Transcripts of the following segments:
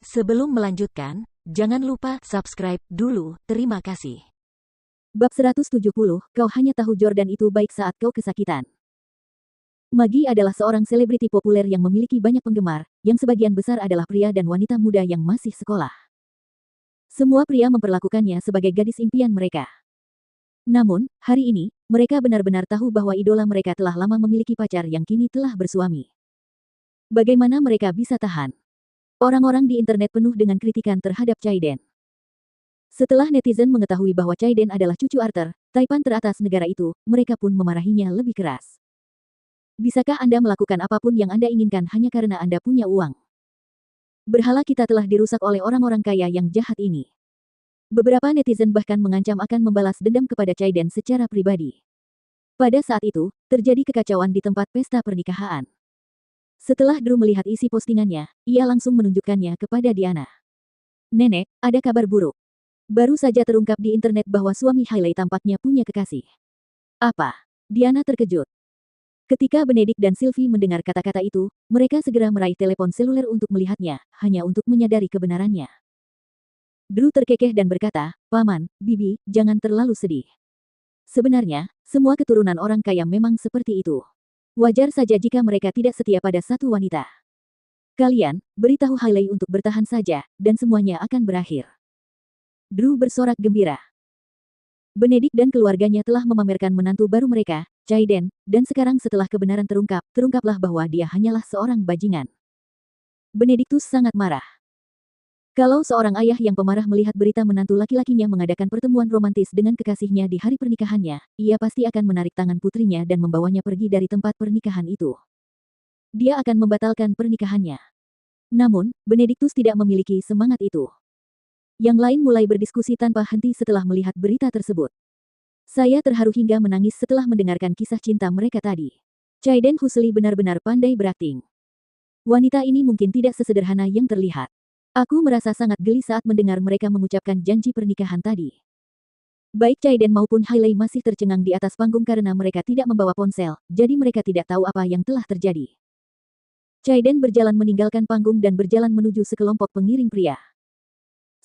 Sebelum melanjutkan, jangan lupa subscribe dulu, terima kasih. Bab 170, kau hanya tahu Jordan itu baik saat kau kesakitan. Maggie adalah seorang selebriti populer yang memiliki banyak penggemar, yang sebagian besar adalah pria dan wanita muda yang masih sekolah. Semua pria memperlakukannya sebagai gadis impian mereka. Namun, hari ini, mereka benar-benar tahu bahwa idola mereka telah lama memiliki pacar yang kini telah bersuami. Bagaimana mereka bisa tahan? Orang-orang di internet penuh dengan kritikan terhadap Chaiden. Setelah netizen mengetahui bahwa Chaiden adalah cucu Arthur, taipan teratas negara itu, mereka pun memarahinya lebih keras. Bisakah Anda melakukan apapun yang Anda inginkan hanya karena Anda punya uang? Berhala kita telah dirusak oleh orang-orang kaya yang jahat ini. Beberapa netizen bahkan mengancam akan membalas dendam kepada Chaiden secara pribadi. Pada saat itu, terjadi kekacauan di tempat pesta pernikahan. Setelah Drew melihat isi postingannya, ia langsung menunjukkannya kepada Diana. "Nenek, ada kabar buruk. Baru saja terungkap di internet bahwa suami Hailey tampaknya punya kekasih." "Apa?" Diana terkejut. Ketika Benedict dan Sylvie mendengar kata-kata itu, mereka segera meraih telepon seluler untuk melihatnya, hanya untuk menyadari kebenarannya. Drew terkekeh dan berkata, "Paman, Bibi, jangan terlalu sedih. Sebenarnya, semua keturunan orang kaya memang seperti itu. Wajar saja jika mereka tidak setia pada satu wanita. Kalian, beritahu Hailey untuk bertahan saja, dan semuanya akan berakhir." Drew bersorak gembira. Benedict dan keluarganya telah memamerkan menantu baru mereka, Chaiden, dan sekarang setelah kebenaran terungkaplah bahwa dia hanyalah seorang bajingan. Benedictus sangat marah. Kalau seorang ayah yang pemarah melihat berita menantu laki-lakinya mengadakan pertemuan romantis dengan kekasihnya di hari pernikahannya, ia pasti akan menarik tangan putrinya dan membawanya pergi dari tempat pernikahan itu. Dia akan membatalkan pernikahannya. Namun, Benedictus tidak memiliki semangat itu. Yang lain mulai berdiskusi tanpa henti setelah melihat berita tersebut. "Saya terharu hingga menangis setelah mendengarkan kisah cinta mereka tadi. Chaiden Husli benar-benar pandai berakting. Wanita ini mungkin tidak sesederhana yang terlihat. Aku merasa sangat geli saat mendengar mereka mengucapkan janji pernikahan tadi." Baik Chaiden maupun Hailey masih tercengang di atas panggung karena mereka tidak membawa ponsel, jadi mereka tidak tahu apa yang telah terjadi. Chaiden berjalan meninggalkan panggung dan berjalan menuju sekelompok pengiring pria.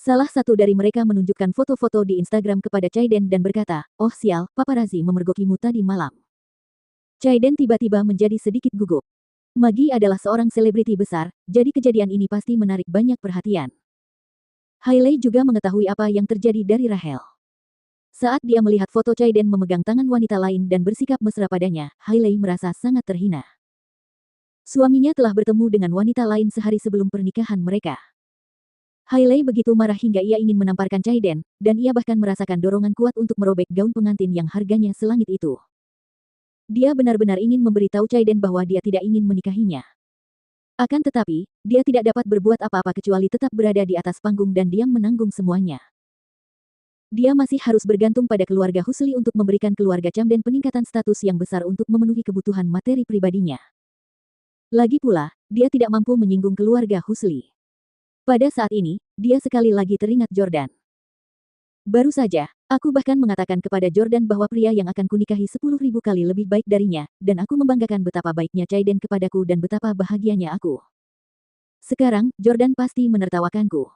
Salah satu dari mereka menunjukkan foto-foto di Instagram kepada Chaiden dan berkata, "Oh sial, paparazzi memergokimu tadi malam." Chaiden tiba-tiba menjadi sedikit gugup. Maggie adalah seorang selebriti besar, jadi kejadian ini pasti menarik banyak perhatian. Hailey juga mengetahui apa yang terjadi dari Rachel. Saat dia melihat foto Chaiden memegang tangan wanita lain dan bersikap mesra padanya, Hailey merasa sangat terhina. Suaminya telah bertemu dengan wanita lain sehari sebelum pernikahan mereka. Hailey begitu marah hingga ia ingin menamparkan Chaiden, dan ia bahkan merasakan dorongan kuat untuk merobek gaun pengantin yang harganya selangit itu. Dia benar-benar ingin memberitahu Chaiden bahwa dia tidak ingin menikahinya. Akan tetapi, dia tidak dapat berbuat apa-apa kecuali tetap berada di atas panggung dan diam menanggung semuanya. Dia masih harus bergantung pada keluarga Husli untuk memberikan keluarga Camden peningkatan status yang besar untuk memenuhi kebutuhan materi pribadinya. Lagi pula, dia tidak mampu menyinggung keluarga Husli. Pada saat ini, dia sekali lagi teringat Jordan. "Baru saja, aku bahkan mengatakan kepada Jordan bahwa pria yang akan kunikahi 10.000 kali lebih baik darinya, dan aku membanggakan betapa baiknya Chaiden kepadaku dan betapa bahagianya aku. Sekarang, Jordan pasti menertawakanku."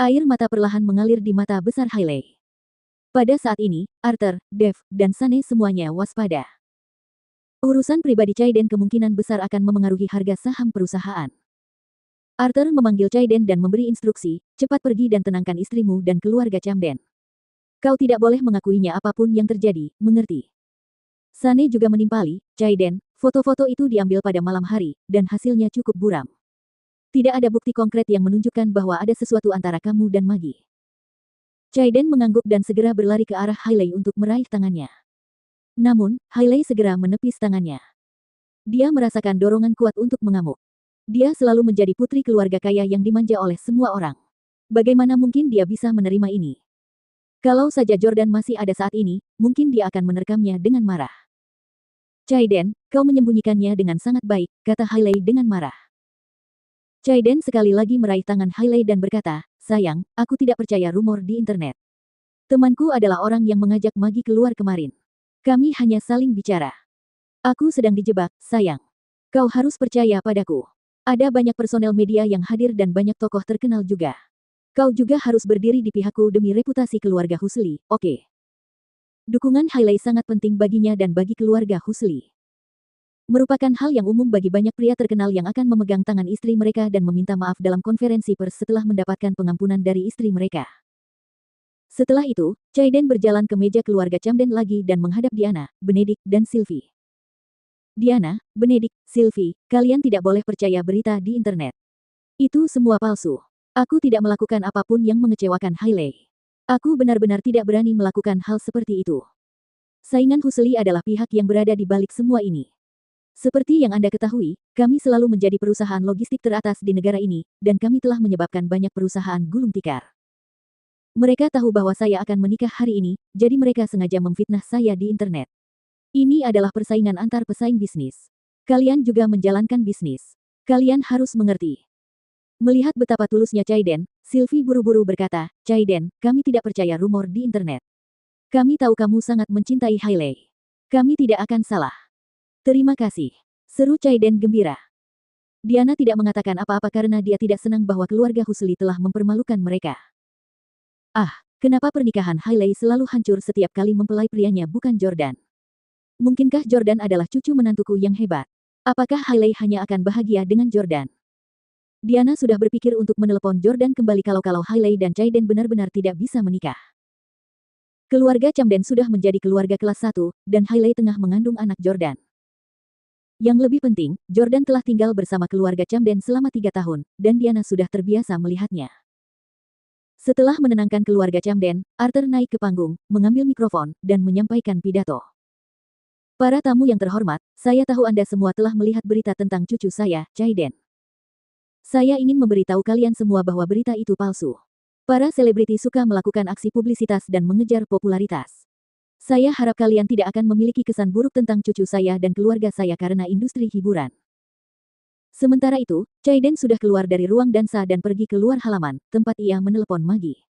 Air mata perlahan mengalir di mata besar Hailey. Pada saat ini, Arthur, Dave, dan Sane semuanya waspada. Urusan pribadi Chaiden kemungkinan besar akan memengaruhi harga saham perusahaan. Arthur memanggil Chaiden dan memberi instruksi, "Cepat pergi dan tenangkan istrimu dan keluarga Camden. Kau tidak boleh mengakuinya apapun yang terjadi, mengerti?" Sane juga menimpali, "Chaiden, foto-foto itu diambil pada malam hari, dan hasilnya cukup buram. Tidak ada bukti konkret yang menunjukkan bahwa ada sesuatu antara kamu dan Maggie." Chaiden mengangguk dan segera berlari ke arah Hailey untuk meraih tangannya. Namun, Hailey segera menepis tangannya. Dia merasakan dorongan kuat untuk mengamuk. Dia selalu menjadi putri keluarga kaya yang dimanja oleh semua orang. Bagaimana mungkin dia bisa menerima ini? Kalau saja Jordan masih ada saat ini, mungkin dia akan menerkamnya dengan marah. "Chaiden, kau menyembunyikannya dengan sangat baik," kata Hailey dengan marah. Chaiden sekali lagi meraih tangan Hailey dan berkata, "Sayang, aku tidak percaya rumor di internet. Temanku adalah orang yang mengajak Maggie keluar kemarin. Kami hanya saling bicara. Aku sedang dijebak, sayang. Kau harus percaya padaku." Ada banyak personel media yang hadir dan banyak tokoh terkenal juga. Kau juga harus berdiri di pihakku demi reputasi keluarga Husli, oke? Dukungan Hailey sangat penting baginya dan bagi keluarga Husli. Merupakan hal yang umum bagi banyak pria terkenal yang akan memegang tangan istri mereka dan meminta maaf dalam konferensi pers setelah mendapatkan pengampunan dari istri mereka. Setelah itu, Chaiden berjalan ke meja keluarga Camden lagi dan menghadap Diana, Benedict, dan Sylvie. Diana, Benedict, Sylvie, kalian tidak boleh percaya berita di internet. Itu semua palsu. Aku tidak melakukan apapun yang mengecewakan Hailey. Aku benar-benar tidak berani melakukan hal seperti itu. Saingan Husli adalah pihak yang berada di balik semua ini. Seperti yang Anda ketahui, kami selalu menjadi perusahaan logistik teratas di negara ini, dan kami telah menyebabkan banyak perusahaan gulung tikar. Mereka tahu bahwa saya akan menikah hari ini, jadi mereka sengaja memfitnah saya di internet. Ini adalah persaingan antar pesaing bisnis. Kalian juga menjalankan bisnis. Kalian harus mengerti. Melihat betapa tulusnya Chaiden, Sylvie buru-buru berkata, Chaiden, kami tidak percaya rumor di internet. Kami tahu kamu sangat mencintai Hailey. Kami tidak akan salah. Terima kasih. Seru Chaiden gembira. Diana tidak mengatakan apa-apa karena dia tidak senang bahwa keluarga Husli telah mempermalukan mereka. Ah, kenapa pernikahan Hailey selalu hancur setiap kali mempelai prianya bukan Jordan? Mungkinkah Jordan adalah cucu menantuku yang hebat? Apakah Hailey hanya akan bahagia dengan Jordan? Diana sudah berpikir untuk menelepon Jordan kembali kalau Hailey dan Chaiden benar-benar tidak bisa menikah. Keluarga Camden sudah menjadi keluarga kelas 1, dan Hailey tengah mengandung anak Jordan. Yang lebih penting, Jordan telah tinggal bersama keluarga Camden selama 3 tahun, dan Diana sudah terbiasa melihatnya. Setelah menenangkan keluarga Camden, Arthur naik ke panggung, mengambil mikrofon, dan menyampaikan pidato. Para tamu yang terhormat, saya tahu Anda semua telah melihat berita tentang cucu saya, Chaiden. Saya ingin memberitahu kalian semua bahwa berita itu palsu. Para selebriti suka melakukan aksi publisitas dan mengejar popularitas. Saya harap kalian tidak akan memiliki kesan buruk tentang cucu saya dan keluarga saya karena industri hiburan. Sementara itu, Chaiden sudah keluar dari ruang dansa dan pergi ke luar halaman, tempat ia menelepon Maggie.